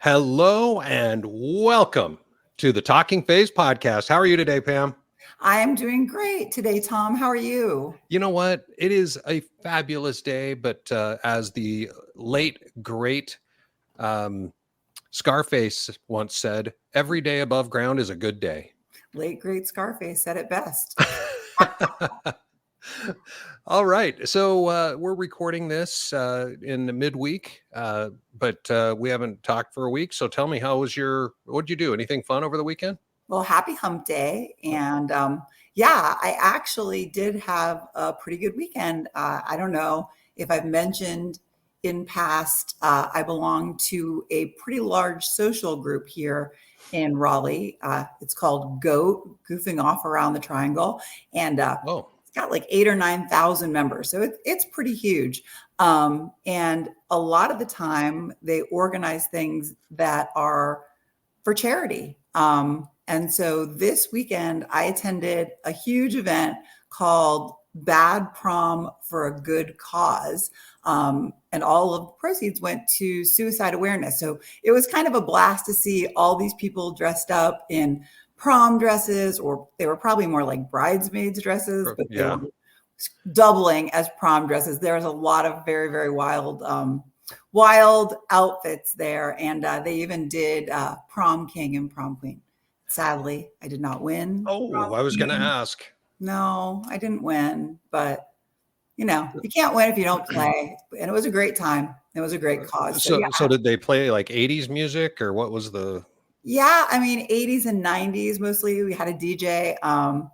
Hello and welcome to the Talking Phase podcast. How are you today, Pam? I am doing great today, Tom. How are you? You know what? It is a fabulous day, but as the late, great Scarface once said, every day above ground is a good day. Late great Scarface said it best. All right. So we're recording this in the midweek, but we haven't talked for a week. So tell me, what'd you do? Anything fun over the weekend? Well, happy hump day. And yeah, I actually did have a pretty good weekend. I don't know if I've mentioned in past, I belong to a pretty large social group here in Raleigh. It's called GOAT, Goofing Off Around the Triangle. And Oh, it's got like 8,000 or 9,000 members. So it's pretty huge. And a lot of the time they organize things that are for charity. And so this weekend I attended a huge event called Bad Prom for a Good Cause. And all of the proceeds went to suicide awareness. So it was kind of a blast to see all these people dressed up in prom dresses, or they were probably more like bridesmaids dresses, but they were doubling as prom dresses. There was a lot of very, very wild outfits there. And they even did prom king and prom queen. Sadly, I did not win. Oh, I was going to ask. No, I didn't win, but you can't win if you don't play. And it was a great time. It was a great cause. So did they play like 80s music, or what was the? Yeah, I mean 80s and 90s mostly. We had a DJ.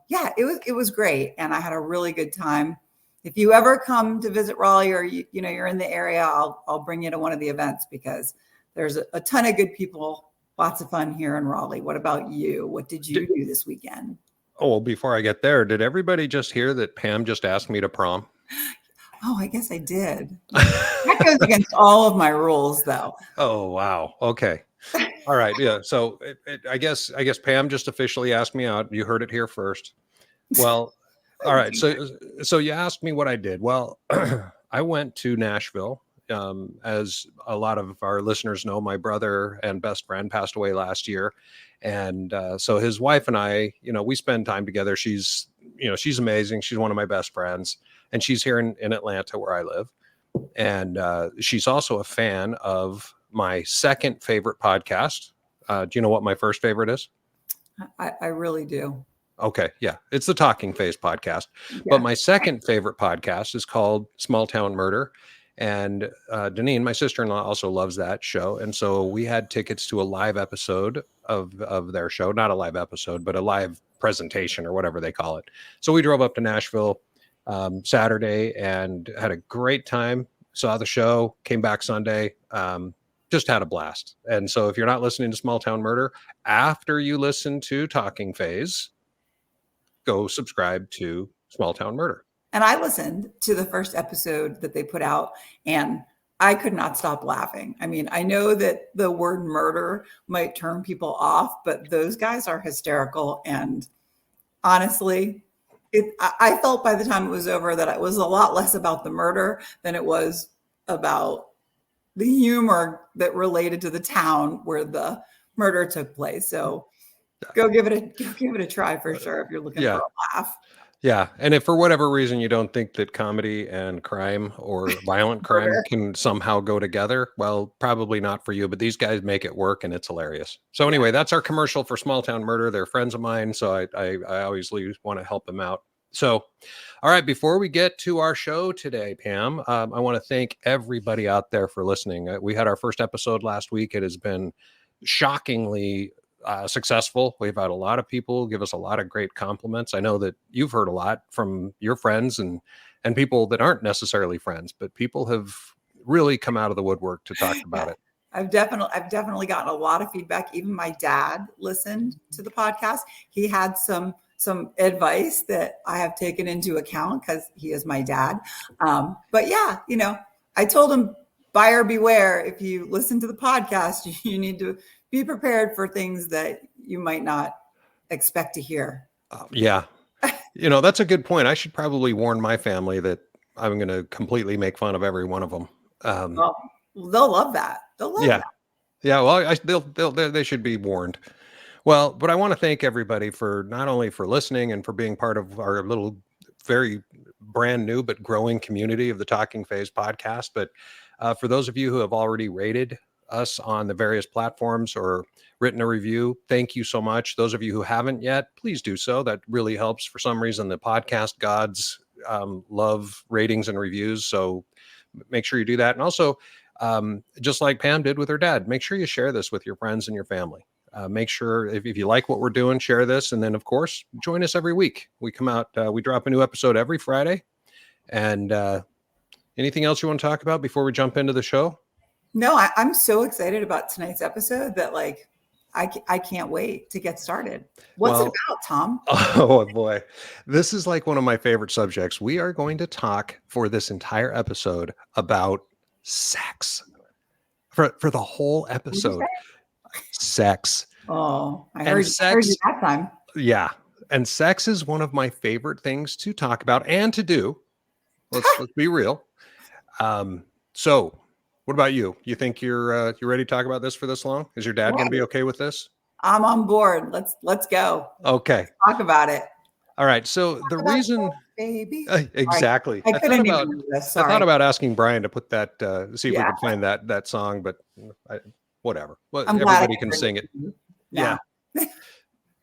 Yeah, it was great, and I had a really good time. If you ever come to visit Raleigh, or you're in the area, I'll bring you to one of the events, because there's a ton of good people, lots of fun here in Raleigh. What about you? What did you do this weekend? Oh, well, before I get there, did everybody just hear that Pam just asked me to prom? Oh, I guess I did. That goes against all of my rules, though. Oh, wow. Okay. All right. Yeah. So I guess Pam just officially asked me out. You heard it here first. Well, all right. So you asked me what I did. Well, I went to Nashville. As a lot of our listeners know, my brother and best friend passed away last year. And so his wife and I, we spend time together. She's amazing. She's one of my best friends. And she's here in Atlanta, where I live. And she's also a fan of my second favorite podcast. Do you know what my first favorite is? I really do. Okay. Yeah. It's the Talking Phase podcast. Yeah. But my second favorite podcast is called Small Town Murder. And Deneen, my sister-in-law, also loves that show. And so we had tickets to a live episode of their show, not a live episode, but a live presentation, or whatever they call it. So we drove up to Nashville Saturday and had a great time, saw the show, came back Sunday, just had a blast. And so if you're not listening to Small Town Murder, after you listen to Talking Phase, go subscribe to Small Town Murder. And I listened to the first episode that they put out, and I could not stop laughing. I mean, I know that the word murder might turn people off, but those guys are hysterical. And honestly, I felt by the time it was over that it was a lot less about the murder than it was about the humor that related to the town where the murder took place. So go give it a try for sure if you're looking for a laugh. Yeah. And if for whatever reason you don't think that comedy and crime or violent crime can somehow go together, well, probably not for you, but these guys make it work, and it's hilarious. So anyway, that's our commercial for Small Town Murder. They're friends of mine, so I always want to help them out. So, all right, before we get to our show today, Pam, I want to thank everybody out there for listening. We had our first episode last week. It has been shockingly successful. We've had a lot of people give us a lot of great compliments. I know that you've heard a lot from your friends and people that aren't necessarily friends, but people have really come out of the woodwork to talk about it. I've definitely gotten a lot of feedback. Even my dad listened to the podcast. He had some advice that I have taken into account because he is my dad. But yeah, I told him, buyer beware. If you listen to the podcast, you need to be prepared for things that you might not expect to hear. Yeah. That's a good point. I should probably warn my family that I'm going to completely make fun of every one of them. Well, they'll love that. They'll love that. Yeah, well, they should be warned. Well, but I want to thank everybody for not only for listening and for being part of our little, very brand new but growing community of the Talking Phase podcast, but for those of you who have already rated us on the various platforms or written a review, thank you so much. Those of you who haven't yet, please do so. That really helps. For some reason, the podcast gods love ratings and reviews, so make sure you do that. And also, just like Pam did with her dad, make sure you share this with your friends and your family. Make sure if you like what we're doing, share this. And then, of course, join us every week. We come out, we drop a new episode every Friday. And anything else you want to talk about before we jump into the show? No, I'm so excited about tonight's episode that like I can't wait to get started. What's it about, Tom? Oh boy, this is like one of my favorite subjects. We are going to talk for this entire episode about sex for the whole What did you episode. say? Sex. Oh, I And heard sex, you that time. yeah. And sex is one of my favorite things to talk about and to do. Let's be real. So what about you? You think you're ready to talk about this for this long? Is your dad going to be okay with this? I'm on board. Let's go. Okay. Let's talk about it. All right. So the reason, baby. exactly. I couldn't even do this. Sorry. I thought about asking Brian to put that, see if we Yeah. could find that song, but whatever. Well, I'm glad everybody can sing it. Yeah.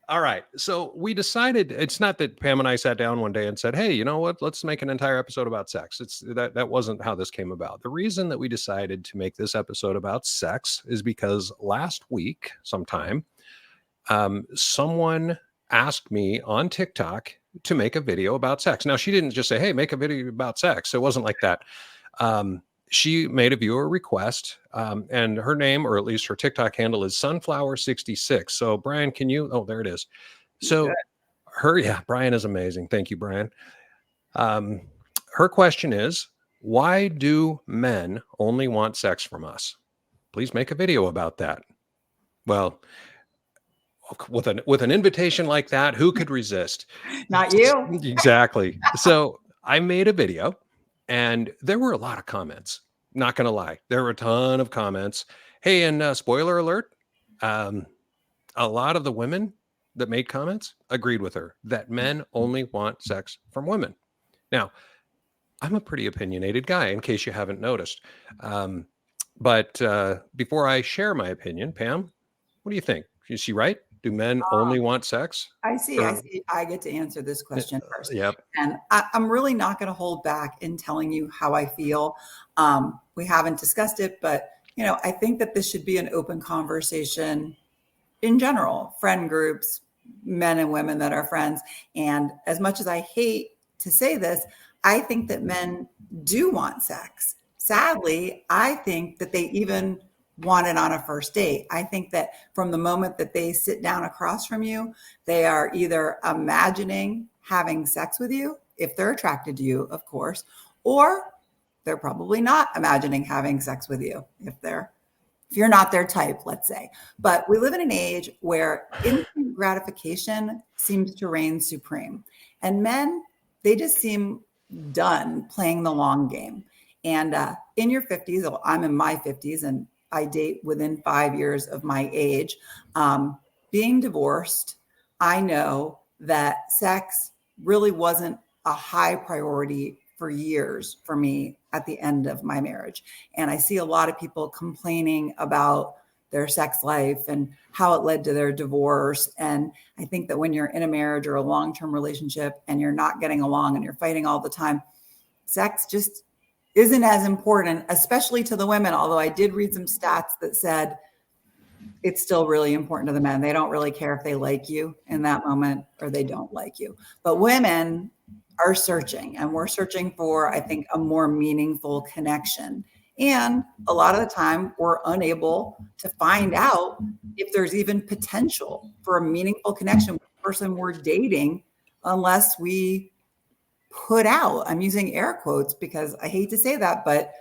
All right. So we decided, it's not that Pam and I sat down one day and said, hey, you know what? Let's make an entire episode about sex. It's that wasn't how this came about. The reason that we decided to make this episode about sex is because last week sometime, someone asked me on TikTok to make a video about sex. Now, she didn't just say, hey, make a video about sex. It wasn't like that. She made a viewer request, and her name, or at least her TikTok handle, is Sunflower66. So, Brian, can you? Oh, there it is. So, Brian is amazing. Thank you, Brian. Her question is, why do men only want sex from us? Please make a video about that. Well, with an invitation like that, who could resist? Not you. Exactly. So I made a video. And there were a lot of comments, not going to lie. There were a ton of comments. Hey, and spoiler alert, a lot of the women that made comments agreed with her that men only want sex from women. Now, I'm a pretty opinionated guy, in case you haven't noticed. But before I share my opinion, Pam, what do you think? Is she right? Do men only want sex? I see. I get to answer this question first. Yep. And I'm really not going to hold back in telling you how I feel. We haven't discussed it, but I think that this should be an open conversation in general, friend groups, men and women that are friends. And as much as I hate to say this, I think that men do want sex. Sadly, I think that they even want it on a first date. I think that from the moment that they sit down across from you, they are either imagining having sex with you, if they're attracted to you, of course, or they're probably not imagining having sex with you if you're not their type, let's say. But we live in an age where instant gratification seems to reign supreme. And men, they just seem done playing the long game. And in your 50s, I'm in my 50s, and I date within 5 years of my age. Being divorced, I know that sex really wasn't a high priority for years for me at the end of my marriage. And I see a lot of people complaining about their sex life and how it led to their divorce. And I think that when you're in a marriage or a long-term relationship and you're not getting along and you're fighting all the time, sex just isn't as important, especially to the women. Although I did read some stats that said it's still really important to the men. They don't really care if they like you in that moment or they don't like you. But women are searching, and we're searching for, I think, a more meaningful connection. And a lot of the time we're unable to find out if there's even potential for a meaningful connection with the person we're dating unless we put out, I'm using air quotes because I hate to say that, but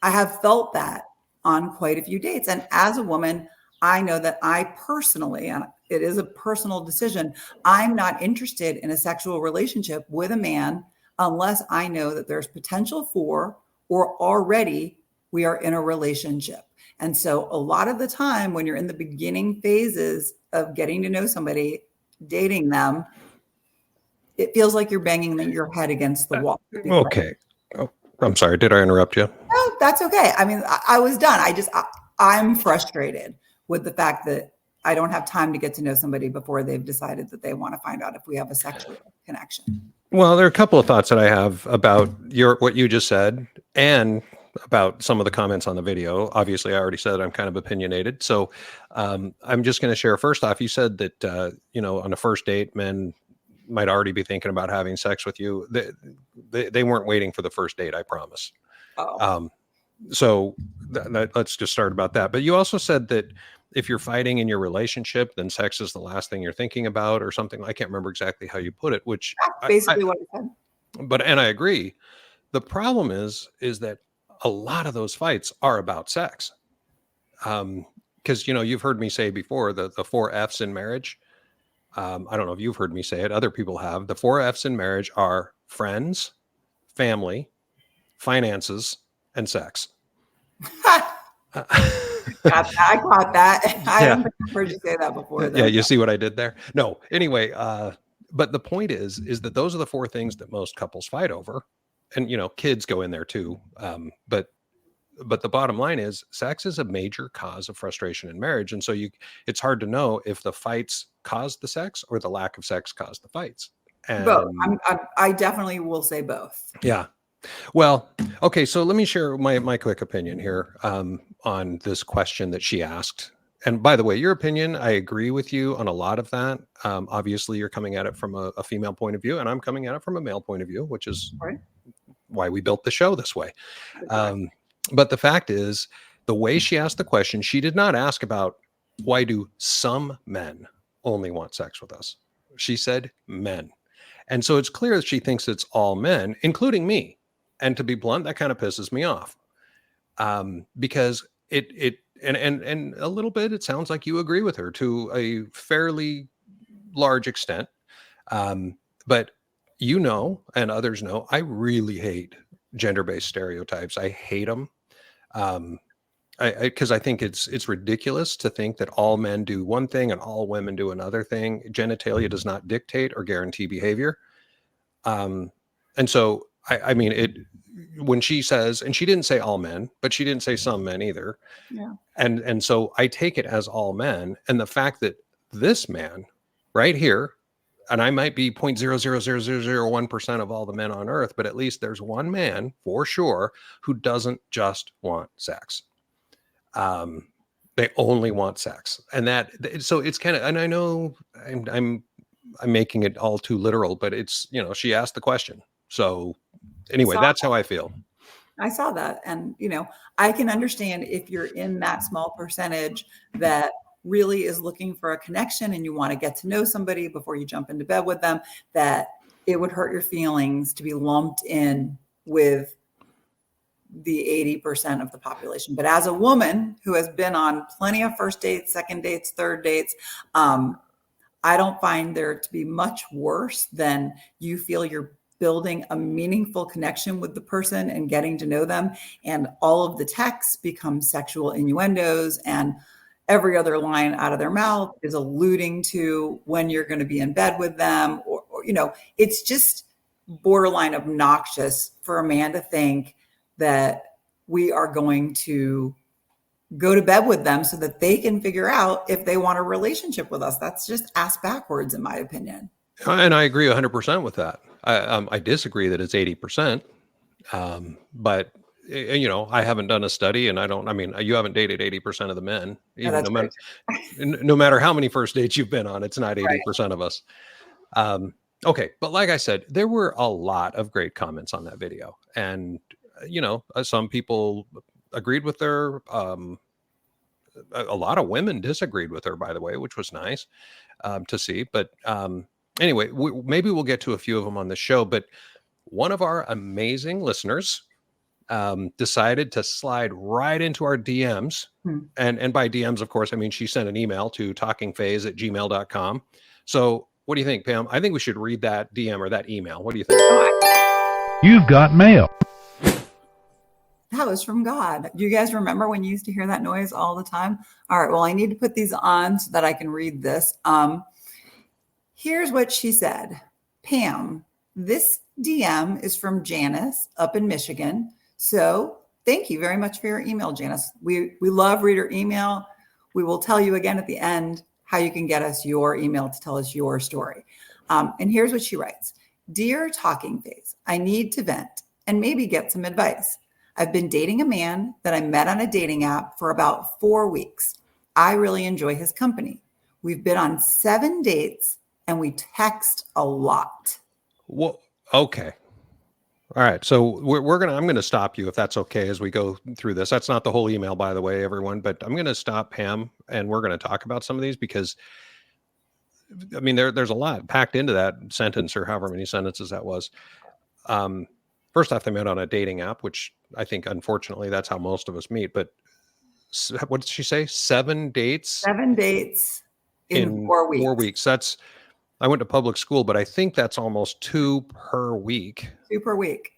I have felt that on quite a few dates. And as a woman, I know that I personally, and it is a personal decision, I'm not interested in a sexual relationship with a man unless I know that there's potential for, or already we are in a relationship. And so a lot of the time when you're in the beginning phases of getting to know somebody, dating them, it feels like you're banging your head against the wall. Okay. Oh, I'm sorry. Did I interrupt you? No, that's okay. I mean, I was done. I'm frustrated with the fact that I don't have time to get to know somebody before they've decided that they want to find out if we have a sexual connection. Well, there are a couple of thoughts that I have about what you just said and about some of the comments on the video. Obviously, I already said I'm kind of opinionated. So I'm just going to share. First off, you said that, on a first date, men might already be thinking about having sex with you. They weren't waiting for the first date, I promise. Oh. So let's just start about that. But you also said that if you're fighting in your relationship, then sex is the last thing you're thinking about or something. I can't remember exactly how you put it, which That's basically what I said. And I agree. The problem is that a lot of those fights are about sex. Because, you've heard me say before the 4 F's in marriage. I don't know if you've heard me say it. Other people have. The 4 F's in marriage are friends, family, finances, and sex. I caught that. I don't think I've heard you say that before, though. Yeah, you see what I did there? No. Anyway, but the point is that those are the 4 things that most couples fight over. And, kids go in there too. But the bottom line is sex is a major cause of frustration in marriage. And so it's hard to know if the fights caused the sex or the lack of sex caused the fights. And both. I definitely will say both. Yeah. Well, okay. So let me share my quick opinion here on this question that she asked. And by the way, your opinion, I agree with you on a lot of that. Obviously, you're coming at it from a female point of view, and I'm coming at it from a male point of view, which is why we built the show this way. But the fact is, the way she asked the question, she did not ask about why do some men only want sex with us. She said men. And so it's clear that she thinks it's all men, including me. And to be blunt, that kind of pisses me off because and a little bit, it sounds like you agree with her to a fairly large extent. But and others know, I really hate gender-based stereotypes. I hate them. Because I think it's ridiculous to think that all men do one thing and all women do another thing. Genitalia does not dictate or guarantee behavior. And so, I mean, when she says, and she didn't say all men, but she didn't say some men either. Yeah. And so I take it as all men. And the fact that this man right here, and I might be 0.00001% of all the men on earth, but at least there's one man for sure who doesn't just want sex. They only want sex. And so it's kind of, and I know I'm making it all too literal, but it's, she asked the question. So anyway, that's how I feel. I saw that. And, I can understand if you're in that small percentage that really is looking for a connection and you want to get to know somebody before you jump into bed with them, that it would hurt your feelings to be lumped in with the 80% of the population. But as a woman who has been on plenty of first dates, second dates, third dates, I don't find there to be much worse than you feel you're building a meaningful connection with the person and getting to know them. And all of the texts become sexual innuendos, and every other line out of their mouth is alluding to when you're going to be in bed with them. Or it's just borderline obnoxious for a man to think that we are going to go to bed with them so that they can figure out if they want a relationship with us. That's just ass backwards, in my opinion. And I agree 100% with that. I disagree that it's 80%. But I haven't done a study, and you haven't dated 80% of the men, even no matter how many first dates you've been on, it's not 80% of us. Okay. But like I said, there were a lot of great comments on that video, and, some people agreed with her. A lot of women disagreed with her, by the way, which was nice to see. But anyway, maybe we'll get to a few of them on the show. But one of our amazing listeners decided to slide right into our DMs. And by DMs, of course, I mean, she sent an email to talkingphase@gmail.com. So what do you think, Pam? I think we should read that DM or that email. What do you think? You've got mail. That was from God. Do you guys remember when you used to hear that noise all the time? All right. Well, I need to put these on so that I can read this. Here's what she said. Pam, this DM is from Janice up in Michigan. So thank you very much for your email, Janice. We love reader email. We will tell you again at the end how you can get us your email to tell us your story. And here's what she writes. Dear Talking Phase, I need to vent and maybe get some advice. I've been dating a man that I met on a dating app for about 4 weeks. I really enjoy his company. We've been on 7 dates and we text a lot. Well, okay. All right. So I'm going to stop you if that's okay as we go through this. That's not the whole email, by the way, everyone, but I'm going to stop Pam and we're going to talk about some of these because I mean, there's a lot packed into that sentence or however many sentences that was. First off, they met on a dating app, which I think, unfortunately, that's how most of us meet. But what did she say? 7 dates? 7 dates in 4 weeks. 4 weeks. I went to public school, but I think that's almost 2 per week. 2 per week.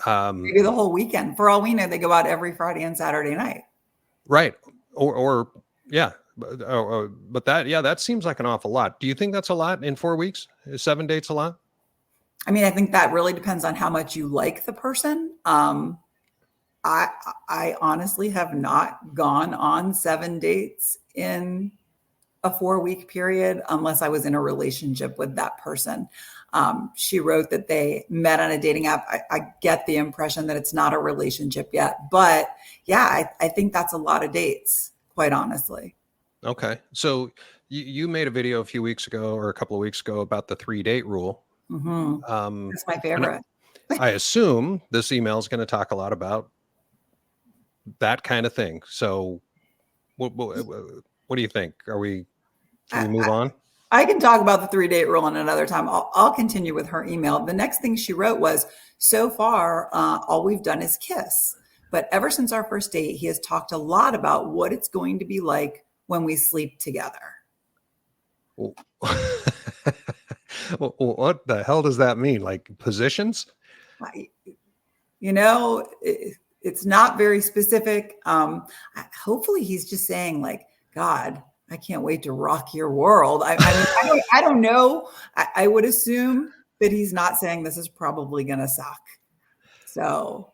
Maybe the whole weekend. For all we know, they go out every Friday and Saturday night. Right. Or yeah. But that seems like an awful lot. Do you think that's a lot in 4 weeks? Is 7 dates a lot? I mean, I think that really depends on how much you like the person. I honestly have not gone on 7 dates in a 4-week period unless I was in a relationship with that person. She wrote that they met on a dating app. I get the impression that it's not a relationship yet, but yeah, I think that's a lot of dates, quite honestly. Okay. So you made a video a few weeks ago or a couple of weeks ago about the 3-date rule. Mm-hmm. That's my favorite. I assume this email is going to talk a lot about that kind of thing. So what do you think? Can we move on? I can talk about the 3-date rule in another time. I'll continue with her email. The next thing she wrote was, so far, all we've done is kiss. But ever since our first date, he has talked a lot about what it's going to be like when we sleep together. Well, what the hell does that mean? Like positions? It's not very specific. Hopefully he's just saying like, God, I can't wait to rock your world. I don't know. I would assume that he's not saying this is probably going to suck. So.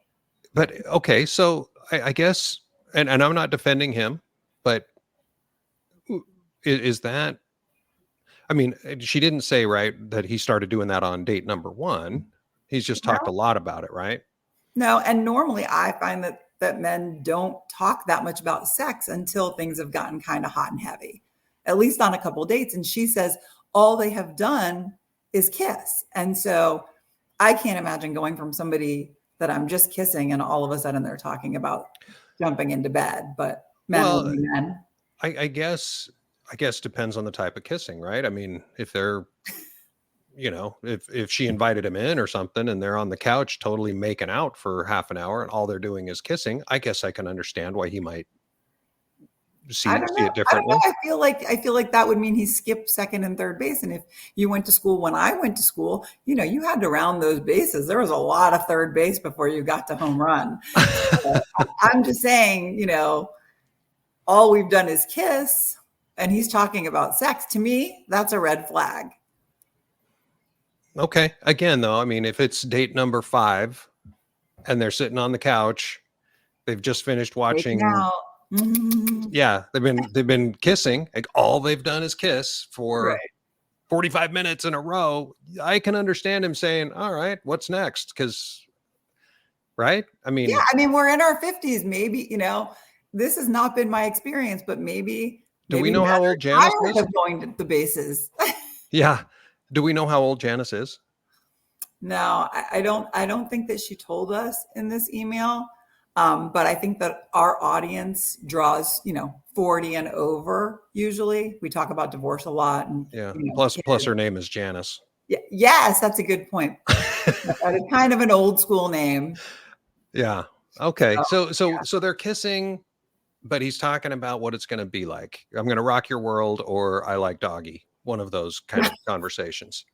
But okay. So I guess, and I'm not defending him, but is that, I mean, she didn't say, right, that he started doing that on date number 1. He's just talked a lot about it, right? No. And normally I find that men don't talk that much about sex until things have gotten kind of hot and heavy, at least on a couple of dates. And she says all they have done is kiss. And so I can't imagine going from somebody that I'm just kissing and all of a sudden they're talking about jumping into bed, but men will be men. I guess depends on the type of kissing, right? I mean, if they're, if she invited him in or something and they're on the couch totally making out for half an hour and all they're doing is kissing, I guess I can understand why he might see it differently. I feel like that would mean he skipped second and third base. And if you went to school when I went to school, you had to round those bases. There was a lot of third base before you got to home run. So I'm just saying, all we've done is kiss and he's talking about sex. To me, that's a red flag. Okay. Again, though, I mean, if it's date number 5 and they're sitting on the couch, they've just finished watching. Yeah, they've been kissing. Like all they've done is kiss for 45 minutes in a row. I can understand him saying, "All right, what's next?" Because, right? I mean, we're in our 50s. Maybe this has not been my experience, but maybe. Do we know how old Janice is? Going to the bases. Yeah. Do we know how old Janice is? No, I don't think that she told us in this email. But I think that our audience draws, 40 and over. Usually we talk about divorce a lot. And plus her name is Janice. Yeah. Yes. That's a good point. That is kind of an old school name. Yeah. Okay. So they're kissing, but he's talking about what it's going to be like. I'm going to rock your world or I like doggy. One of those kind of conversations.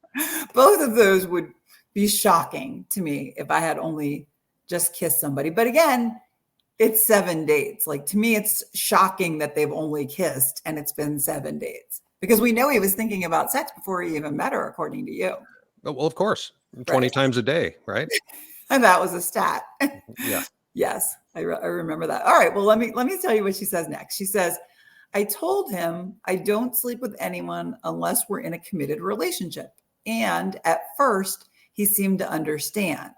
Both of those would be shocking to me if I had only just kissed somebody. But again, it's 7 dates. Like, to me, it's shocking that they've only kissed and it's been 7 dates, because we know he was thinking about sex before he even met her, according to you. Oh, well, of course, 20 Right. times a day, right? And that was a stat. Yeah. Yes, I remember that. All right. Well, let me tell you what she says next. She says, I told him I don't sleep with anyone unless we're in a committed relationship. And at first, he seemed to understand,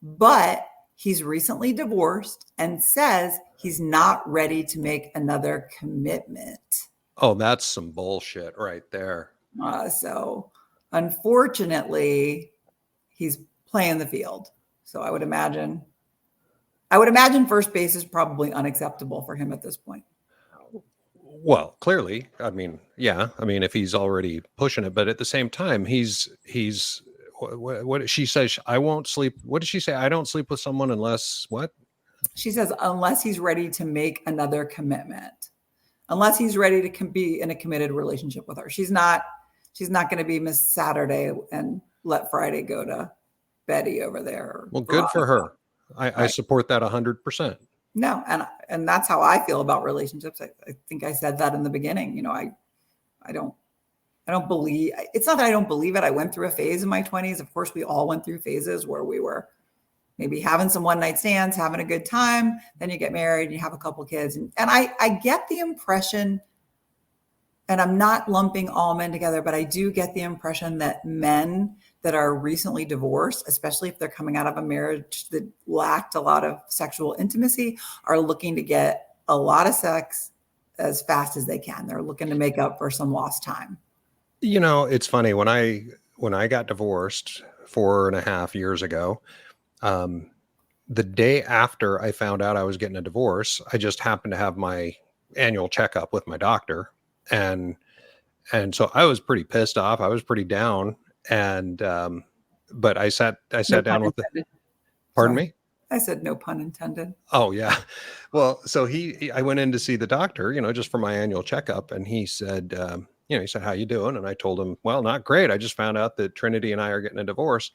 but he's recently divorced and says he's not ready to make another commitment. Oh, that's some bullshit right there. So unfortunately, he's playing the field. So I would imagine first base is probably unacceptable for him at this point. Well, clearly, I mean, yeah, I mean, if he's already pushing it, but at the same time, he's what she says, I won't sleep. What did she say? I don't sleep with someone unless what? She says, unless he's ready to make another commitment, unless he's ready to be in a committed relationship with her. She's not going to be Miss Saturday and let Friday go to Betty over there. Well, good for her. I support that 100%. No, and that's how I feel about relationships. I think I said that in the beginning. You know, I don't believe, it's not that I don't believe it. I went through a phase in my 20s. Of course, we all went through phases where we were maybe having some one night stands, having a good time. Then you get married and you have a couple kids. And I get the impression, and I'm not lumping all men together, but I do get the impression that men that are recently divorced, especially if they're coming out of a marriage that lacked a lot of sexual intimacy, are looking to get a lot of sex as fast as they can. They're looking to make up for some lost time. You know, it's funny when I got divorced 4.5 years ago, the day after I found out I was getting a divorce, I just happened to have my annual checkup with my doctor. And so I was pretty pissed off. I was pretty down. And, but I sat down with the, pardon me? I said, no pun intended. Oh yeah. Well, so I went in to see the doctor, just for my annual checkup. And he said, he said, how you doing? And I told him, well, not great. I just found out that Trinity and I are getting a divorce.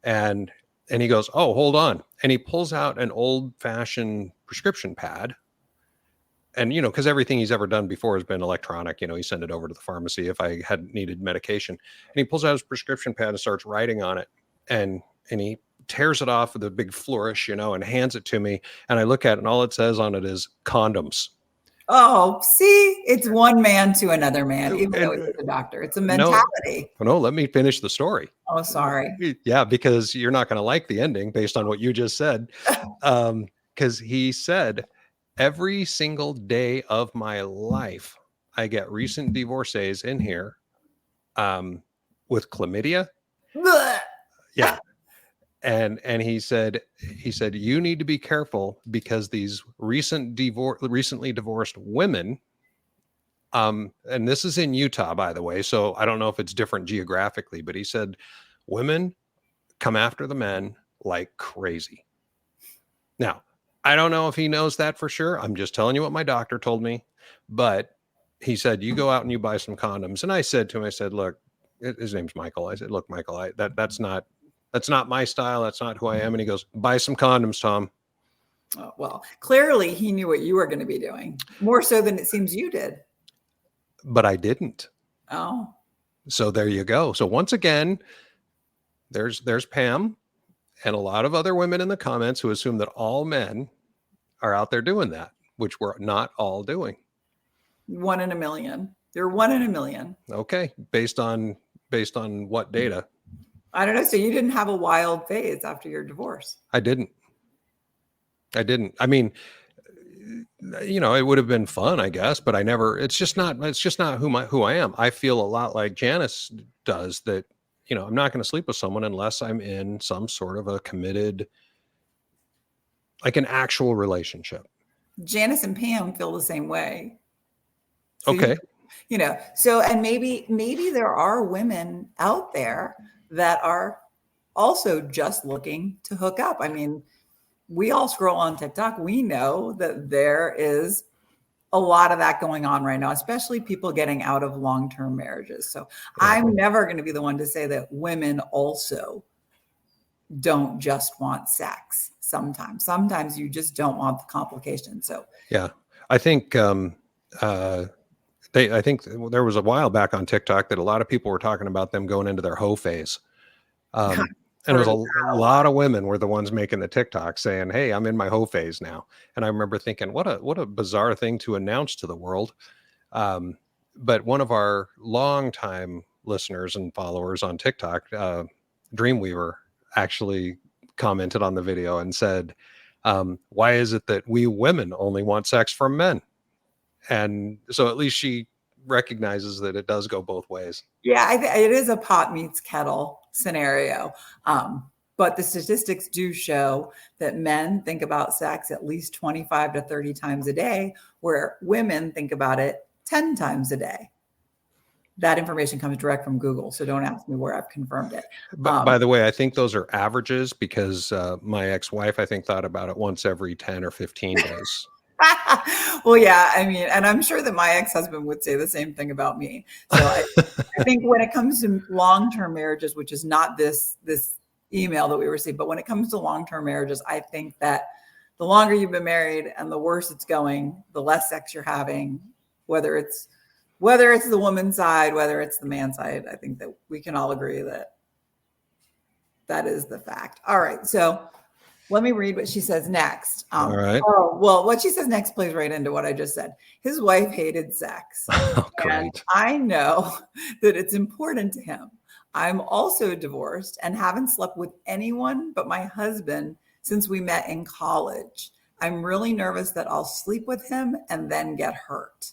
And he goes, oh, hold on. And he pulls out an old fashioned prescription pad. And, because everything he's ever done before has been electronic, he sent it over to the pharmacy if I had needed medication. And he pulls out his prescription pad and starts writing on it. And he tears it off with a big flourish, and hands it to me. And I look at it and all it says on it is condoms. Oh, see, it's one man to another man, even though it's a doctor. It's a mentality. No, let me finish the story. Oh, sorry. Yeah, because you're not going to like the ending based on what you just said. Because he said, every single day of my life, I get recent divorcees in here with chlamydia. Yeah. And he said, you need to be careful because these recently divorced women, and this is in Utah, by the way, so I don't know if it's different geographically, but he said women come after the men like crazy. Now, I don't know if he knows that for sure. I'm just telling you what my doctor told me. But he said, you go out and you buy some condoms. And I said to him, I said, look, his name's Michael. I said, look, Michael, that's not my style. That's not who I am. And he goes, buy some condoms, Tom. Oh, well, clearly he knew what you were going to be doing, more so than it seems you did. But I didn't. Oh. So there you go. So once again, there's Pam and a lot of other women in the comments who assume that all men are out there doing that, which we're not all doing. 1 in a million. You're 1 in a million. Okay. Based on what data? I don't know. So you didn't have a wild phase after your divorce? I didn't. I mean, it would have been fun, I guess, but it's just not who I am. I feel a lot like Janice does, that, I'm not going to sleep with someone unless I'm in some sort of a committed, like an actual relationship. Janice and Pam feel the same way. So okay. So, and maybe there are women out there that are also just looking to hook up. I mean, we all scroll on TikTok. We know that there is a lot of that going on right now, especially people getting out of long-term marriages. So I'm never going to be the one to say that women also don't just want sex. Sometimes you just don't want the complication. So Yeah. I think, uh, I think there was a while back on TikTok that a lot of people were talking about them going into their hoe phase. I've And it was heard a of that a lot. lot of women were the ones making the TikTok saying, "Hey, I'm in my hoe phase now." And I remember thinking, what a bizarre thing to announce to the world. Um, but one of our longtime listeners and followers on TikTok, Dreamweaver, actually commented on the video and said, "Why is it that we women only want sex from men?" And so at least she recognizes that it does go both ways. Yeah, it is a pot meets kettle scenario. But the statistics do show that men think about sex at least 25 to 30 times a day, where women think about it 10 times a day. That information comes direct from Google, so don't ask me where I've confirmed it. But by the way, I think those are averages because my ex-wife, I think, thought about it once every 10 or 15 days. Well, yeah, I mean, and I'm sure that my ex-husband would say the same thing about me. So I think when it comes to long-term marriages, which is not this email that we received, but when it comes to long-term marriages, I think that the longer you've been married and the worse it's going, the less sex you're having, whether it's the woman's side, whether it's the man's side. I think that we can all agree that that is the fact. All right, so let me read what she says next. All right. Oh, well, what she says next plays right into what I just said. His wife hated sex. Oh, And great. I know that it's important to him. I'm also divorced and haven't slept with anyone but my husband since we met in college. I'm really nervous that I'll sleep with him and then get hurt.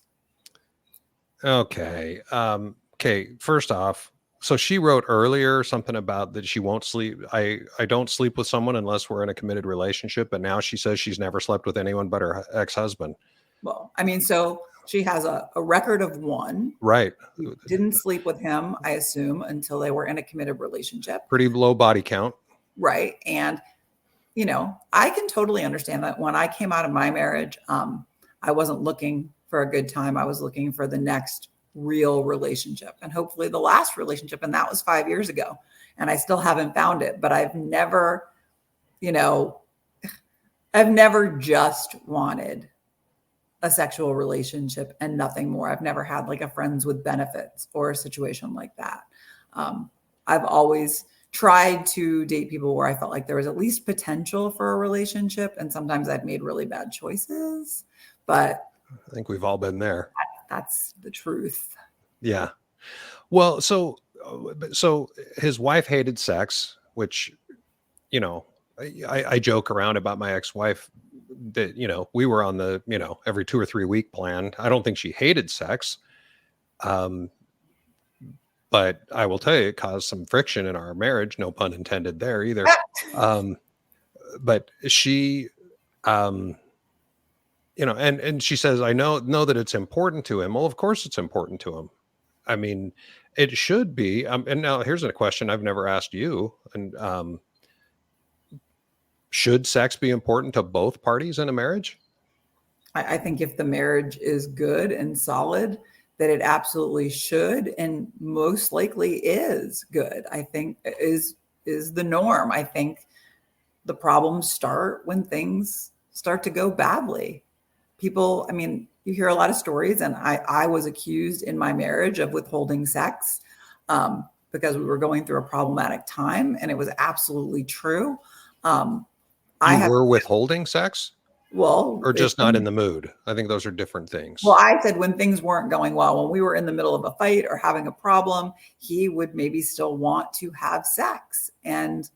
Okay. Okay. First off, so she wrote earlier something about that she won't sleep. I don't sleep with someone unless we're in a committed relationship. But now she says she's never slept with anyone but her ex-husband. Well, I mean, so she has a record of one. Right. Didn't sleep with him, I assume, until they were in a committed relationship. Pretty low body count. Right. And, I can totally understand that when I came out of my marriage, I wasn't looking for a good time. I was looking for the next real relationship and hopefully the last relationship. And that was 5 years ago. And I still haven't found it, but you know, I've never just wanted a sexual relationship and nothing more. I've never had like a friends with benefits or a situation like that. I've always tried to date people where I felt like there was at least potential for a relationship. And sometimes I've made really bad choices, but I think we've all been there. that's the truth. Yeah. Well, so his wife hated sex, which, I joke around about my ex-wife that, we were on the, every 2 or 3 week plan. I don't think she hated sex. But I will tell you, it caused some friction in our marriage. No pun intended there either. But she, and she says, I know that it's important to him. Well, of course it's important to him. I mean, it should be. And now here's a question I've never asked you. And should sex be important to both parties in a marriage? I think if the marriage is good and solid, that it absolutely should and most likely is good. I think is the norm. I think the problems start when things start to go badly. People, I mean, you hear a lot of stories, and I was accused in my marriage of withholding sex because we were going through a problematic time, and it was absolutely true. You were withholding sex? Well, or just not in the mood? I think those are different things. Well, I said when things weren't going well, when we were in the middle of a fight or having a problem, he would maybe still want to have sex. And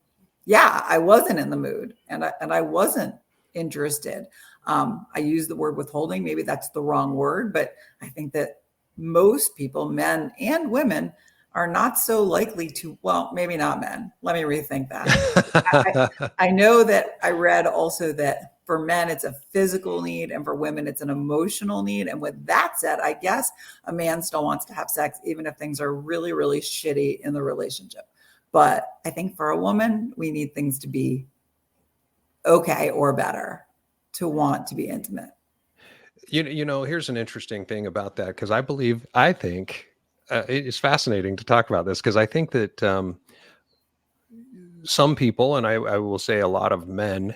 yeah, I wasn't in the mood and I wasn't interested. I use the word withholding. Maybe that's the wrong word, but I think that most people, men and women, are not so likely to, well, maybe not men. Let me rethink that. I know that I read also that for men, it's a physical need, and for women, it's an emotional need. And with that said, I guess a man still wants to have sex, even if things are really, really shitty in the relationship. But I think for a woman, we need things to be okay or better to want to be intimate. Here's an interesting thing about that, because I think it's fascinating to talk about this, because I think that some people, and I will say a lot of men,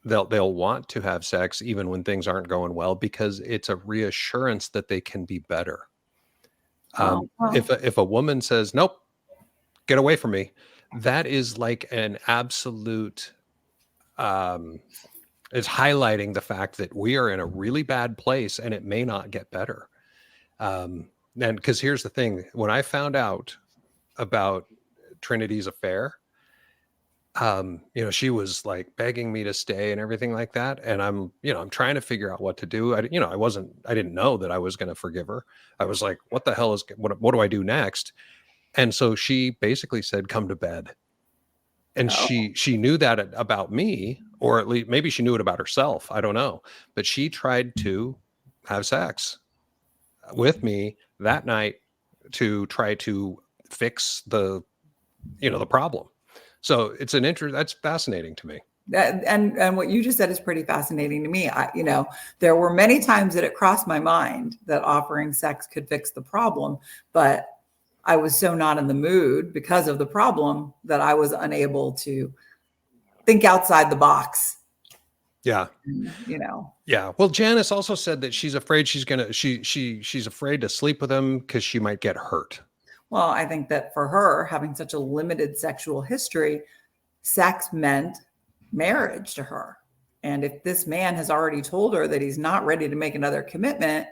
they'll want to have sex even when things aren't going well because it's a reassurance that they can be better. Oh, well, If a woman says, "Nope, get away from me," that is like an absolute um, is highlighting the fact that we are in a really bad place and it may not get better. And because here's the thing, when I found out about Trinity's affair, she was like begging me to stay and everything like that. And I'm trying to figure out what to do. I didn't know that I was going to forgive her. I was like, what the hell what do I do next? And so she basically said, come to bed. And oh, she knew that about me, or at least maybe she knew it about herself. I don't know. But she tried to have sex with me that night to try to fix the problem. So it's that's fascinating to me. and what you just said is pretty fascinating to me. There were many times that it crossed my mind that offering sex could fix the problem, but I was so not in the mood because of the problem that I was unable to think outside the box. Yeah. You know, Yeah. Well, Janice also said that she's afraid she's afraid to sleep with him because she might get hurt. well, I think that for her, having such a limited sexual history, sex meant marriage to her. And if this man has already told her that he's not ready to make another commitment,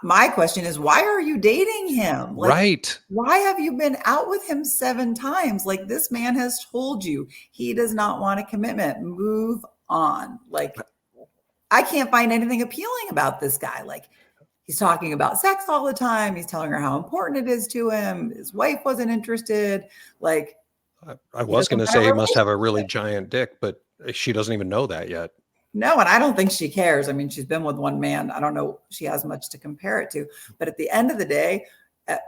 my question is, why are you dating him? Like, Right. why have you been out with him 7 times? Like, this man has told you he does not want a commitment. Move on. Like, I can't find anything appealing about this guy. Like, he's talking about sex all the time. He's telling her how important it is to him. His wife wasn't interested. Like, I he was doesn't going to want a say he must have a really relationship. giant dick, but she doesn't even know that yet. No, and I don't think she cares. I mean, she's been with one man. I don't know she has much to compare it to. But at the end of the day,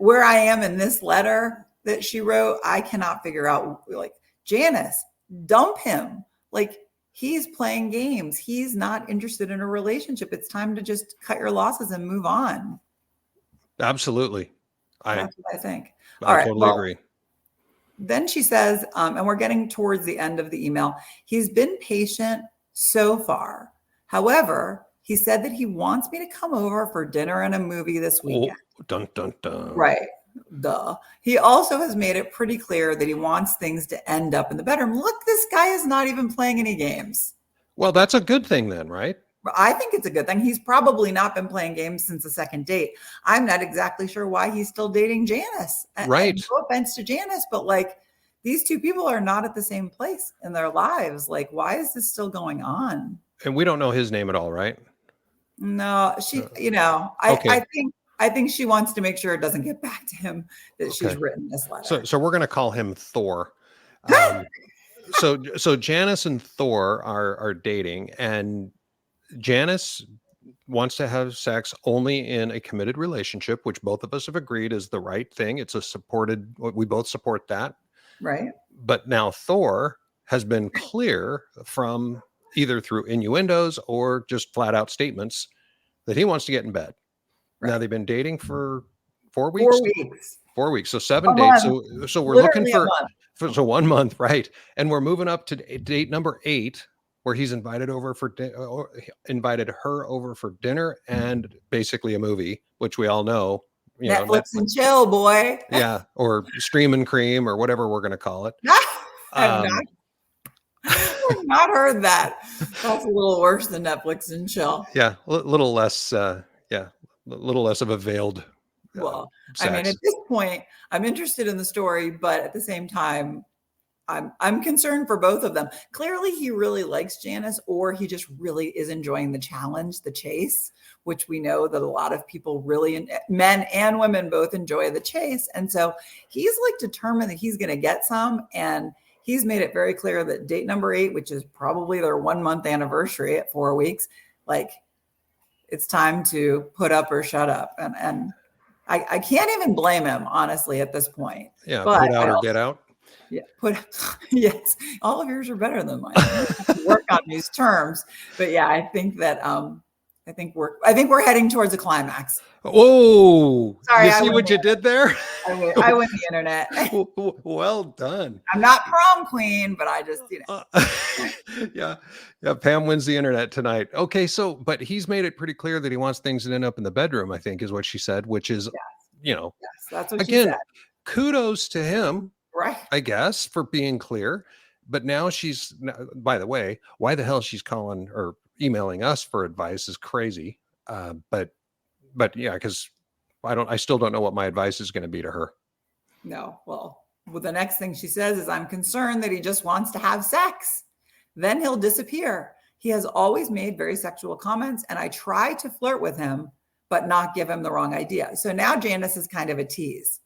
where I am in this letter that she wrote, I cannot figure out, like, Janice, dump him. Like, he's playing games. He's not interested in a relationship. It's time to just cut your losses and move on. Absolutely. That's what I think. All I right. totally Well, agree. then she says, and we're getting towards the end of the email, he's been patient so far. However, he said that he wants me to come over for dinner and a movie this weekend. Oh, dun, dun, dun. Right. Duh. He also has made it pretty clear that he wants things to end up in the bedroom. Look, this guy is not even playing any games. Well, that's a good thing then, right? I think it's a good thing. He's probably not been playing games since the second date. I'm not exactly sure why he's still dating Janice. Right. And no offense to Janice, but like, these two people are not at the same place in their lives. Like, why is this still going on? And we don't know his name at all, right? No, she, Okay. I think she wants to make sure it doesn't get back to him that she's Okay. written this letter. So we're going to call him Thor. So Janice and Thor are dating, and Janice wants to have sex only in a committed relationship, which both of us have agreed is the right thing. It's we both support that. Right. But now Thor has been clear from either through innuendos or just flat out statements that he wants to get in bed. Right. Now they've been dating for 4 weeks. 4 weeks. 4 weeks. So 7 dates. So we're looking Literally a month. so 1 month, right? And we're moving up to date number 8, where he's invited invited her over for dinner and basically a movie, which we all know, Netflix and chill, boy. Yeah, or stream and cream or whatever we're going to call it. I've not heard that. That's a little worse than Netflix and chill. Yeah, a little less. A little less of a veiled. Well, sex. I mean, at this point, I'm interested in the story, but at the same time, I'm concerned for both of them. Clearly, he really likes Janice, or he just really is enjoying the challenge, the chase, which we know that a lot of people really, men and women both enjoy the chase. And so he's like determined that he's going to get some. And he's made it very clear that date number 8, which is probably their 1 month anniversary at 4 weeks, like, it's time to put up or shut up. And I can't even blame him, honestly, at this point. Yeah, but put out or get out. Yeah, yes, all of yours are better than mine. I have to work on these terms, but yeah, I think that I think we're heading towards a climax. Oh, Sorry, you see what you did there? I win the internet. Well done. I'm not prom queen, but I just, Uh, yeah, yeah. Pam wins the internet tonight. Okay, so but he's made it pretty clear that he wants things to end up in the bedroom. I think is what she said, which is, yes, you know, yes, that's what she said. again, kudos to him, Right. I guess, for being clear. But now by the way, why the hell she's calling or emailing us for advice is crazy. But yeah, because I still don't know what my advice is going to be to her. No, well, the next thing she says is, I'm concerned that he just wants to have sex. Then he'll disappear. He has always made very sexual comments, and I try to flirt with him, but not give him the wrong idea. So now Janice is kind of a tease.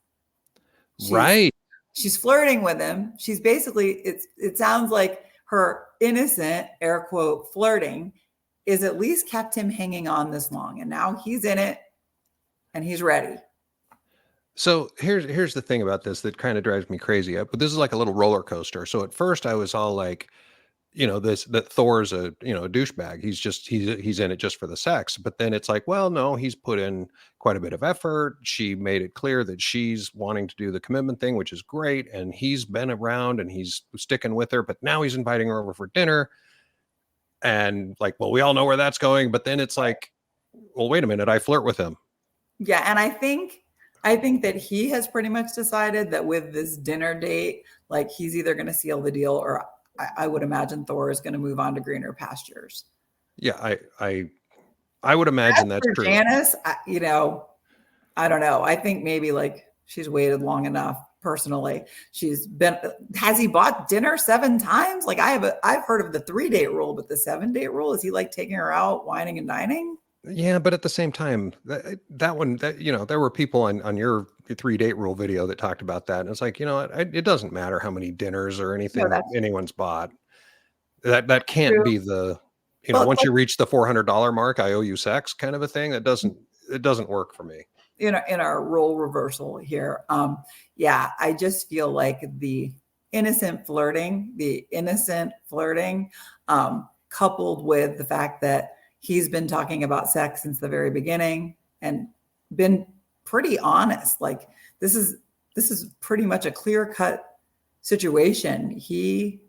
Right. She's flirting with him. She's basically, it sounds like her innocent, air quote, flirting is at least kept him hanging on this long. And now he's in it and he's ready. So here's the thing about this that kind of drives me crazy. But this is like a little roller coaster. So at first I was all like, that Thor's a douchebag. He's in it just for the sex. But then it's like, well, no, he's put in quite a bit of effort. She made it clear that she's wanting to do the commitment thing, which is great. And he's been around and he's sticking with her. But now he's inviting her over for dinner. And like, well, we all know where that's going. But then it's like, well, wait a minute, I flirt with him. Yeah, and I think that he has pretty much decided that with this dinner date, like he's either going to seal the deal, or I would imagine Thor is going to move on to greener pastures. Yeah, I would imagine that's true. Janice, I don't know. I think maybe like she's waited long enough. Personally, has he bought dinner 7 times? Like I've heard of the 3-date rule, but the 7-date rule, is he like taking her out, whining and dining? Yeah, but at the same time, there were people on your 3-date rule video that talked about that. And it's like, it doesn't matter how many dinners or anything that anyone's bought. That can't true. be once Like, you reach the $400 mark, I owe you sex kind of a thing. It doesn't work for me. In our role reversal here. Yeah, I just feel like the innocent flirting, coupled with the fact that he's been talking about sex since the very beginning and been pretty honest. Like this is pretty much a clear-cut situation. He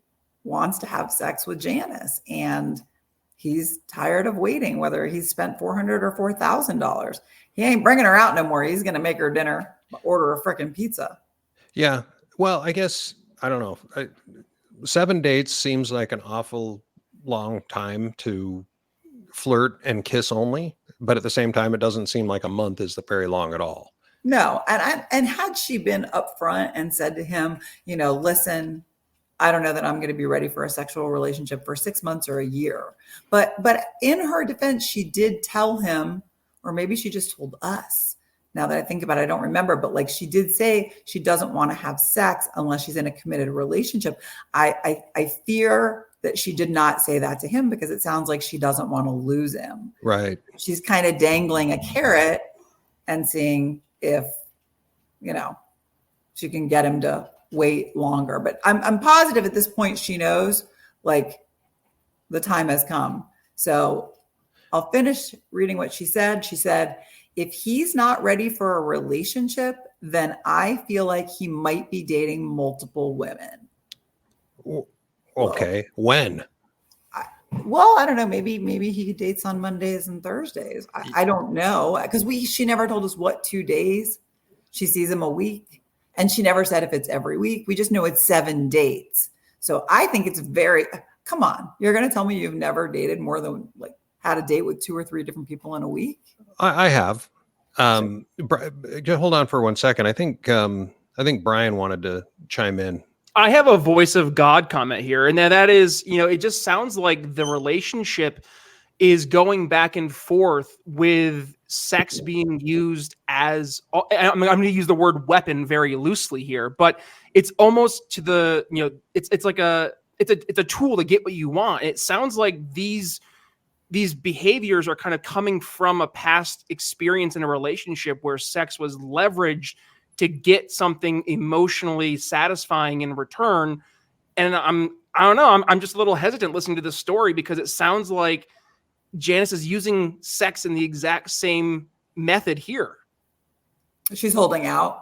wants to have sex with Janice, and he's tired of waiting, whether he's spent $400 or $4,000. He ain't bringing her out no more. He's going to make her dinner, order a freaking pizza. Yeah. Well, I guess, I don't know. 7 dates seems like an awful long time to flirt and kiss only, but at the same time, it doesn't seem like a month is very long at all. No. And had she been upfront and said to him, listen, I don't know that I'm going to be ready for a sexual relationship for 6 months or a year. But in her defense, she did tell him, or maybe she just told us. Now that I think about it, I don't remember, but like she did say she doesn't want to have sex unless she's in a committed relationship. I fear that she did not say that to him because it sounds like she doesn't want to lose him. Right. She's kind of dangling a carrot and seeing if, she can get him to wait longer. But I'm positive at this point she knows like the time has come. So I'll finish reading what she said. She said, if he's not ready for a relationship, then I feel like he might be dating multiple women. Okay. When? I don't know. Maybe he dates on Mondays and Thursdays. I don't know, because she never told us what 2 days. She sees him a week, and she never said if it's every week. We just know it's 7 dates. So I think it's come on. You're going to tell me you've never dated more than had a date with 2 or 3 different people in a week? I have. Just hold on for 1 second. I think Brian wanted to chime in. I have a voice of God comment here, and that is, it just sounds like the relationship is going back and forth with sex being used as, I'm going to use the word weapon very loosely here, but it's almost to the, it's like it's a tool to get what you want. It sounds like these behaviors are kind of coming from a past experience in a relationship where sex was leveraged to get something emotionally satisfying in return. And I don't know, I'm just a little hesitant listening to this story because it sounds like Janice is using sex in the exact same method here. She's holding out.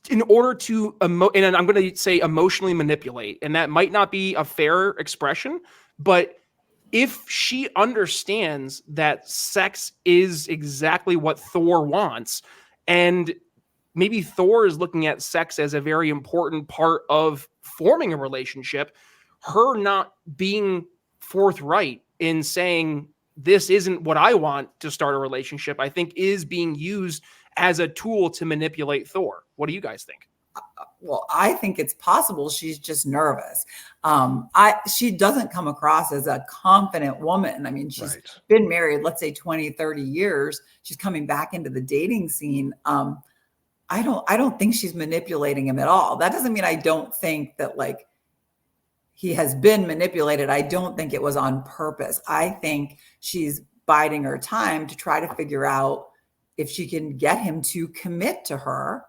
In order to and I'm going to say emotionally manipulate, and that might not be a fair expression, but if she understands that sex is exactly what Thor wants, and maybe Thor is looking at sex as a very important part of forming a relationship, her not being forthright in saying, this isn't what I want to start a relationship, I think is being used as a tool to manipulate Thor. What do you guys think? Well, I think it's possible she's just nervous. She doesn't come across as a confident woman. I mean, she's been married, let's say 20, 30 years. She's coming back into the dating scene. I don't think she's manipulating him at all. That doesn't mean I don't think that like he has been manipulated. I don't think it was on purpose. I think she's biding her time to try to figure out if she can get him to commit to her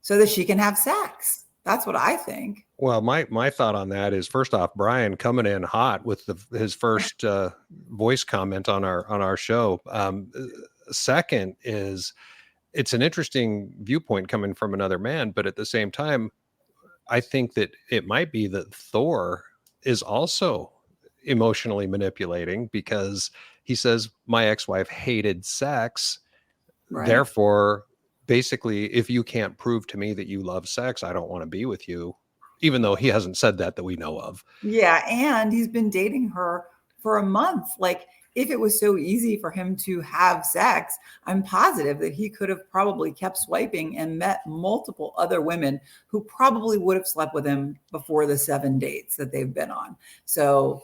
so that she can have sex. That's what I think. Well, my thought on that is, first off, Brian coming in hot with his first voice comment on our show. Second is, it's an interesting viewpoint coming from another man, but at the same time, I think that it might be that Thor is also emotionally manipulating, because he says, my ex-wife hated sex. Right. Therefore, basically, if you can't prove to me that you love sex, I don't want to be with you, even though he hasn't said that we know of. Yeah. And he's been dating her for a month. Like, if it was so easy for him to have sex, I'm positive that he could have probably kept swiping and met multiple other women who probably would have slept with him before the 7 dates that they've been on. So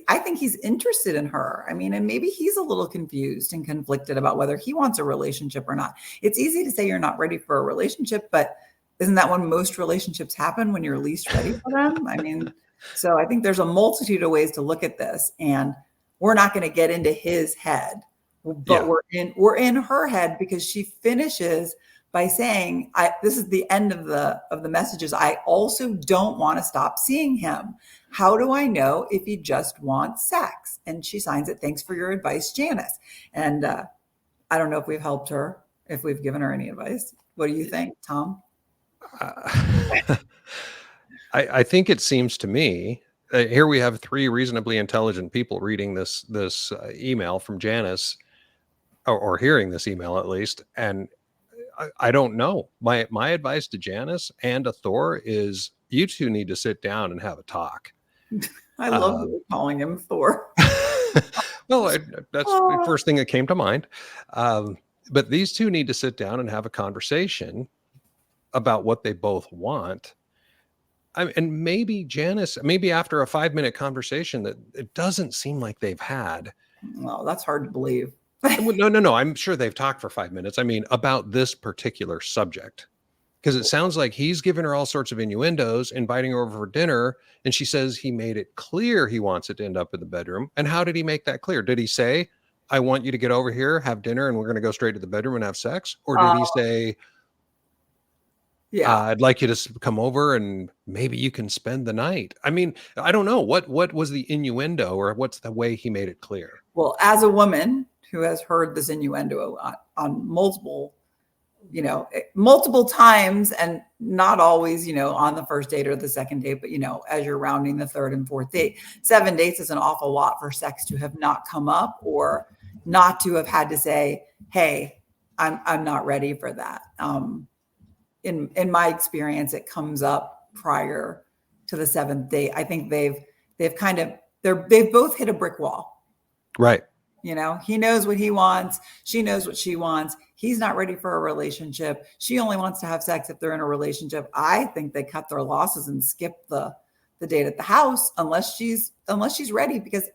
I think he's interested in her. I mean, and maybe he's a little confused and conflicted about whether he wants a relationship or not. It's easy to say you're not ready for a relationship, but isn't that when most relationships happen, when you're least ready for them? I mean, so I think there's a multitude of ways to look at this, and we're not going to get into his head, but we're in her head, because she finishes by saying, this is the end of the messages. I also don't want to stop seeing him. How do I know if he just wants sex? And she signs it. Thanks for your advice, Janice. And I don't know if we've helped her, if we've given her any advice. What do you think, Tom? I think it seems to me, here we have 3 reasonably intelligent people reading this email from Janice, or hearing this email at least, and I don't know. My advice to Janice and to Thor is, you two need to sit down and have a talk. I love calling him Thor. Well, that's the first thing that came to mind. But these two need to sit down and have a conversation about what they both want. And maybe Janice, maybe after a 5-minute conversation that it doesn't seem like they've had. Well, that's hard to believe. No. I'm sure they've talked for 5 minutes. I mean, about this particular subject, because it sounds like he's given her all sorts of innuendos, inviting her over for dinner. And she says he made it clear he wants it to end up in the bedroom. And how did he make that clear? Did he say, I want you to get over here, have dinner, and we're going to go straight to the bedroom and have sex? Or did he say, I'd like you to come over and maybe you can spend the night? I mean, I don't know. What was the innuendo, or what's the way he made it clear? Well, as a woman who has heard this innuendo on multiple times, and not always, on the first date or the second date, but, as you're rounding the 3rd and 4th date, 7 dates is an awful lot for sex to have not come up, or not to have had to say, hey, I'm not ready for that. In my experience, it comes up prior to the 7th date. I think they've both hit a brick wall. Right. He knows what he wants. She knows what she wants. He's not ready for a relationship. She only wants to have sex if they're in a relationship. I think they cut their losses and skip the date at the house unless she's ready, because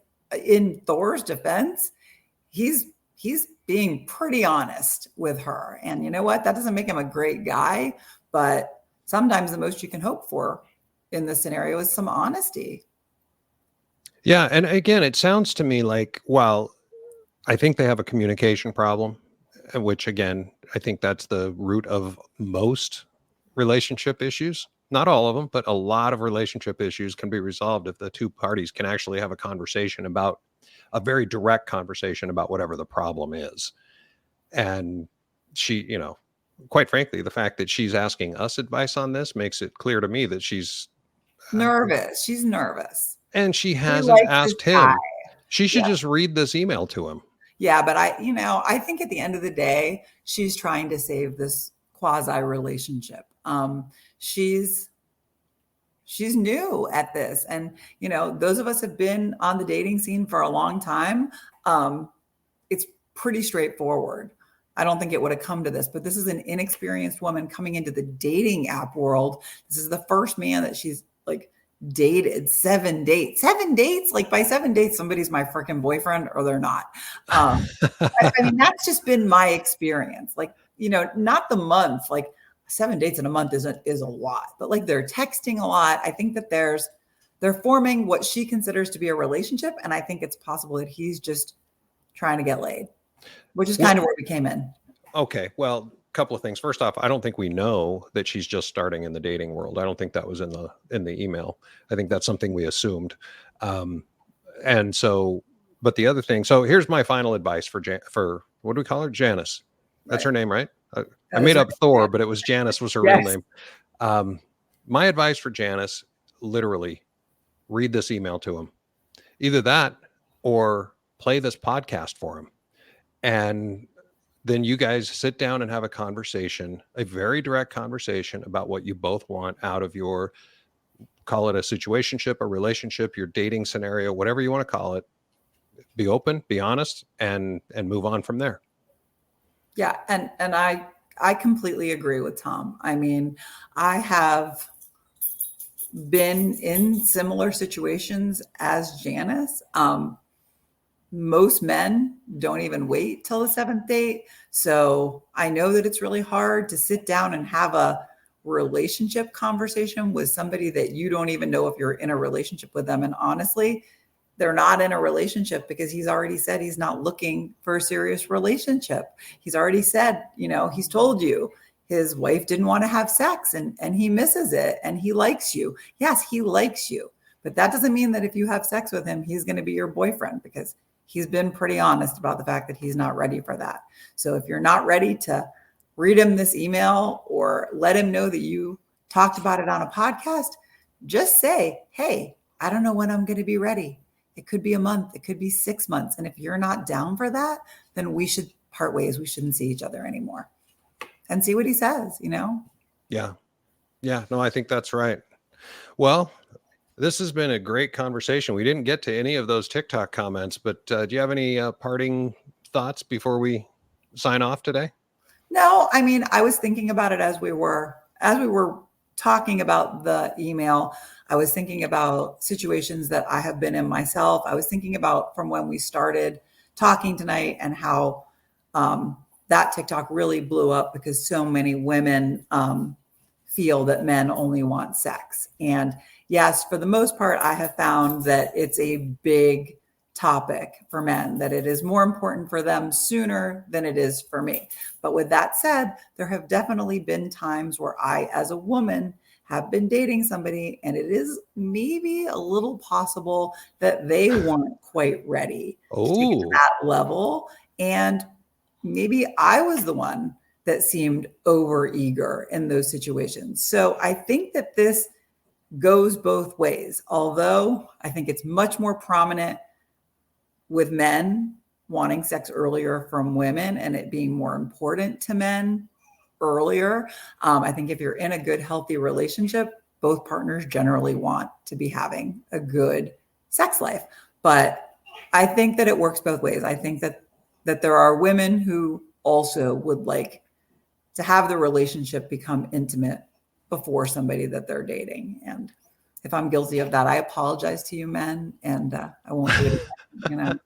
in Thor's defense, he's being pretty honest with her. And you know what? That doesn't make him a great guy, but sometimes the most you can hope for in this scenario is some honesty. Yeah. And again, it sounds to me like, well, I think they have a communication problem, which again, I think that's the root of most relationship issues. Not all of them, but a lot of relationship issues can be resolved if the two parties can actually have a very direct conversation about whatever the problem is. And she, quite frankly, the fact that she's asking us advice on this makes it clear to me that she's Nervous. She's nervous. and she She hasn't likes this asked guy. him. She should Yeah. just read this email to him. Yeah, but I think at the end of the day, she's trying to save this quasi relationship. She's new at this, and those of us have been on the dating scene for a long time. It's pretty straightforward. I don't think it would have come to this, but this is an inexperienced woman coming into the dating app world. This is the first man that she's like dated. 7 dates. Like by 7 dates, somebody's my freaking boyfriend or they're not. I mean, that's just been my experience. Like, not the month, like 7 dates in a month is a lot, but like they're texting a lot. I think that they're forming what she considers to be a relationship. And I think it's possible that he's just trying to get laid, which is kind of where we came in. Okay. Well, a couple of things. First off, I don't think we know that she's just starting in the dating world. I don't think that was in the email. I think that's something we assumed. And so, but the other thing, so here's my final advice for what do we call her? Janice. That's her name, right? I made up Thor, but it was Janice was her real name. My advice for Janice, literally read this email to him. Either that or play this podcast for him. And then you guys sit down and have a conversation, a very direct conversation about what you both want out of your, call it a situationship, a relationship, your dating scenario, whatever you want to call it. Be open, be honest, and move on from there. Yeah. And I completely agree with Tom. I mean, I have been in similar situations as Janice. Most men don't even wait till the 7th date. So I know that it's really hard to sit down and have a relationship conversation with somebody that you don't even know if you're in a relationship with them. And honestly, they're not in a relationship because he's already said he's not looking for a serious relationship. He's already said, he's told you his wife didn't want to have sex and he misses it and he likes you. Yes, he likes you. But that doesn't mean that if you have sex with him, he's going to be your boyfriend, because he's been pretty honest about the fact that he's not ready for that. So if you're not ready to read him this email or let him know that you talked about it on a podcast, just say, hey, I don't know when I'm going to be ready. It could be a month. It could be 6 months. And if you're not down for that, then we should part ways. We shouldn't see each other anymore. And see what he says, Yeah. Yeah. No, I think that's right. Well, this has been a great conversation. We didn't get to any of those TikTok comments, but do you have any parting thoughts before we sign off today? No, I mean, I was thinking about it as we were talking about the email. I was thinking about situations that I have been in myself. I was thinking about from when we started talking tonight and how that TikTok really blew up because so many women feel that men only want sex. And yes, for the most part, I have found that it's a big topic for men, that it is more important for them sooner than it is for me. But with that said, there have definitely been times where I, as a woman, have been dating somebody and it is maybe a little possible that they weren't quite ready to take it to that level. And maybe I was the one that seemed overeager in those situations. So I think that this goes both ways, although I think it's much more prominent with men wanting sex earlier from women and it being more important to men earlier. I think if you're in a good, healthy relationship, both partners generally want to be having a good sex life. But I think that it works both ways. I think that there are women who also would like to have the relationship become intimate before somebody that they're dating. And if I'm guilty of that, I apologize to you men, and I won't do it again,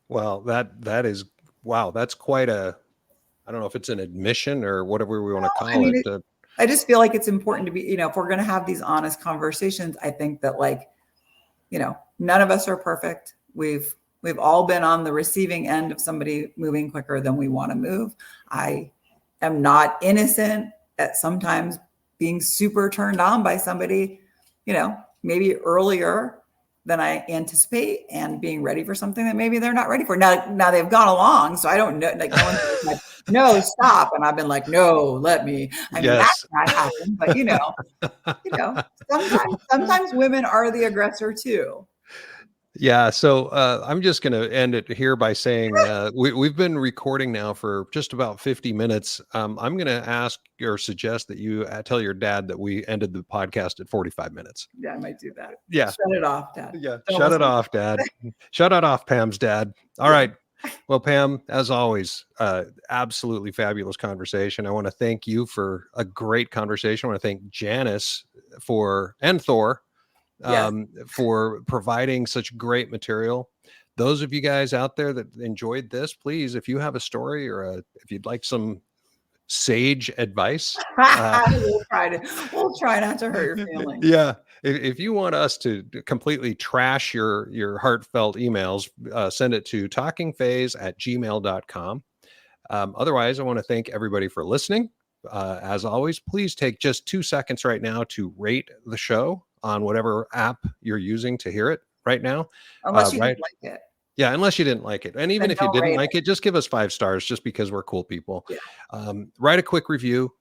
Well, that is, wow. That's quite a, I don't know if it's an admission or whatever we want to call it. I just feel like it's important to be, if we're going to have these honest conversations, I think that none of us are perfect. We've all been on the receiving end of somebody moving quicker than we want to move. I am not innocent at sometimes being super turned on by somebody, maybe earlier than I anticipate, and being ready for something that maybe they're not ready for. Now they've gone along, so I don't know. Like, no one's like, no, stop, and I've been like, no, let me. I mean, Yes. that's not happened, but sometimes women are the aggressor too. Yeah, so I'm just going to end it here by saying we've been recording now for just about 50 minutes. I'm going to ask or suggest that you tell your dad that we ended the podcast at 45 minutes. Yeah, I might do that. Yeah. Shut it off, Dad. Yeah. Don't Shut it listen. off, Dad. Shut it off, Pam's dad. All right. Well, Pam, as always, absolutely fabulous conversation. I want to thank you for a great conversation. I want to thank Janice and Thor Yes. for providing such great material. Those of you guys out there that enjoyed this, please, if you have a story or if you'd like some sage advice, We'll try not to hurt your feelings. yeah. If you want us to completely trash your heartfelt emails, send it to talkingphase@gmail.com. Otherwise, I want to thank everybody for listening. As always, please take just 2 seconds right now to rate the show on whatever app you're using to hear it right now. Unless you didn't like it. Yeah, unless you didn't like it. And even Then if you don't didn't rate like it, just give us 5 stars just because we're cool people. Yeah. Write a quick review.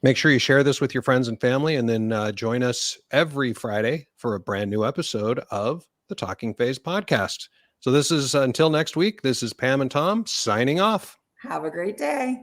Make sure you share this with your friends and family, and then join us every Friday for a brand new episode of the Talking Phase podcast. So this is until next week. This is Pam and Tom signing off. Have a great day.